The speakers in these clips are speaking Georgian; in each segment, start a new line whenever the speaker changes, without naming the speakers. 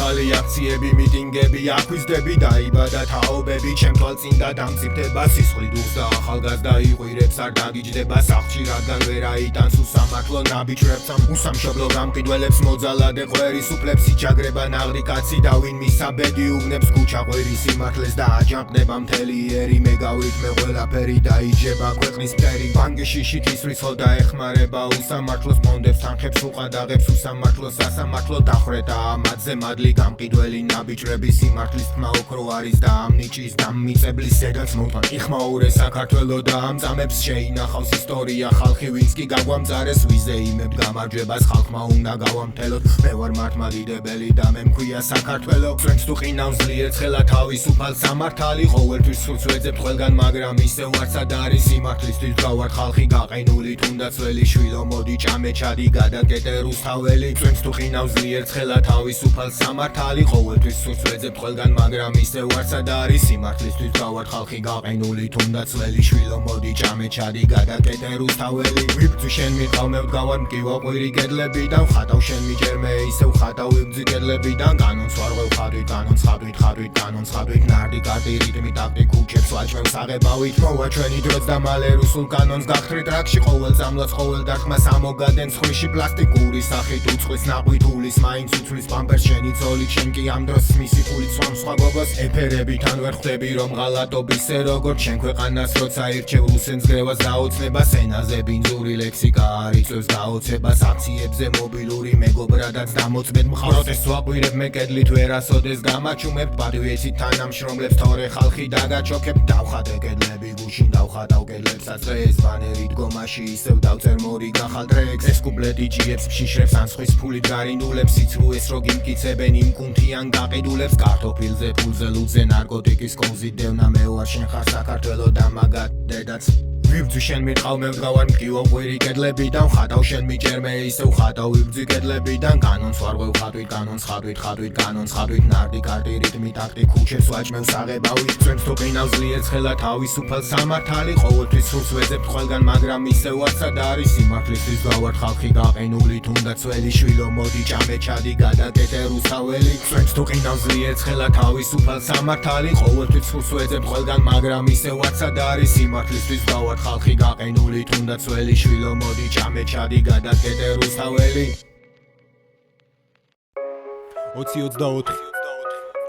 მართალი აქციები, მიტინგები, აქვიზდები, დაიბადა თაობები, ჩემთვალწინდა დამწიფდება სისხლი დუხს და ახალგაზრდა იყვირებს არ დაგიჯდება სახლში, რადგან ვერ აიტანს უსამართლო ნაბიჯრებს, ამ უსამშობლო გამყიდველებს მოძალადე ყვერის უფლებს, იჩაგრება ნაღრი კაცი და ვინ მისა ბედი უბნებს ქუჩა ყვირის სიმართლეს და აჯანყდება მთელი ერი, მე გავრით მე ყველაფერი დაიჯება ქვეყნის ფერი, ბანკში შითის რიცხვ და ეხმარება უსამართლოს პონდებს თანხებს უყადაღებს უსამართლოს სასამართლო დახრედა ამათზე მადლი გამყიდველი ნაბიჯრების სიმართლის თმა ოქრო არის და ამ ნიჭის დამმიწებლის ზედაც მოყვან იხმაურე საქართველო და ამ წამებს შეინახავს ისტორია ხალხი ვინც კი გაგვამწარეს ვიზეიმებ გამარჯვებას ხალხმა უნდა გავამთელოთ მე ვარ მართლმადიდებელი და მე მქვია საქართველო ჩვენს თუ ყინავს ძლიერ ცხელა თავისუფალ სამართალი ყოველთვის სულს ვეძებთ ყველგან მაგრამ ისევ არცად არის სიმართლისთვის გავარ ხალხი გაყინული თუნდაც ველი შვილო მოდი ჭამე ჩადი გადაკეტე რუსთაველი ჩვენს თუ ყინავს ძლიერ ცხელა თავისუფალ სამართალი ყოველთვის სულს ვეძებთ ყველგან მაგრამ ისევ არცად არის სიმართლისთვის გავარ ხალხი გაყინული თუნდაც ველი შვილო მოდი ჭამე ჩადი გადაკეტე რუსთაველი ვიბძვი შენ მიყავ მე ვდგავარ მკივა ყვირი კედლებიდან ხატავ შენ მიჯერ მე ისევ ხატავ ვიბძვი კედლებიდან კანონს ვარღვევ ხადვით კანონს ხადვით ხადვით კანონს ხადვით ნარდი კარტი რიტმი ტაქტი ქუჩებს ვაჭრევ საღებავით მოვა ჩვენი დროც და მალე რუსულ კანონს გახთრით რაკში ყოველ წამლას ყოველ დარტყმას ამოგადენ ცხვირში პლასტიკური სახით უწყვის ნაყვით ულის მაინც უცვლის პამპერს შენი ძოლით შენ კი ამ დროს მისი ფულით სვამს სხვა გოგოს ეფერებიდან ვერ ხვდები რომ ღალატობისე როგორც შენ ქვეყანას როცა ირჩევ უსენს გრევას დაოცნებას ენაზე ბინძური ლექსიკა არიწევს დაოცებას აქციებზე მობილური მეგობრადაც დამოწმედ მხაროტეს ვაყვირებ მე კედლით ვერასოდეს გამაჩუმებ პატივეცით თანამშრომლებს თორე ხალხი დაგაჩოქებ დავხატე კედლები გუშინ დავხატავ კედლებსაც დღეს ბანერი დგომაში ისევ დავწერ მორი გახალ ტრეკს ეს კუპლეტი ჭიებს შიშრებს ან სხვის ფულით გარინულებს სიცრუეს რო გიმკიცებენ იმ კუნთიან გაყიდულებს კარტოფილზე ფულზე ლუძზე ნარკოტიკის კონზით დევნა მე ვარ შენ ხარ საქართველო და მაგად დედაც ვიბძვი შენ მიყავ მე ვდგავარ მკივა ყვირი კედლებიდან ხატავ შენ მიჯერ მე ისევ ხატავ ვიბძვი კედლებიდან კანონს ვარღვევ ხადვით კანონს ხადვით ხადვით კანონს ხადვით ნარდი კარტი რიტმი ტაქტი ქუჩებს ვაჭმევ საღებავით ჩვენს თუ ყინავს ძლიერ ცხელა თავისუფალ სამართალი ყოველთვის სულს ვეძებთ ყველგან მაგრამ ისევ არცად არის სიმართლისთვის გავართ ხალხი გაყინული თუნდაც ველი შვილო მოდი ჭამე ჩადი გადაკეტე რუსთაველი ჩვენს თუ ყინავს ძლიერ ცხელა თავისუფალ სამართალი ყოველთვის სულს ვეძებთ ყველგან მაგრამ ისევ არცად არის სიმართლისთვის გავართ ხალხი გაყინული თუნდაც ველი შვილო მოდი ჭამე ჩადი გადაკეტე რუსთაველი 2024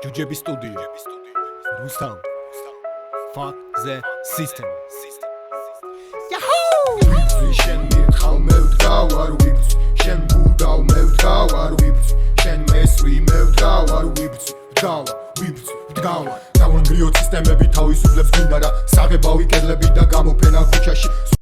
ჯუჯების სტუდია რუსთავ fuck the system ვიბძვი შენ მირთხავ მე ვდგავარ ვიბძვი შენ გუდავ მე ვდგავარ ვიბძვი შენ მესვი მე ვდგავარ ვიბძვი ვდგავარ დავანგრიოთ სისტემები თავისუფლებს გინდა და საღებავი კედლები და გამოფენა ქუჩაში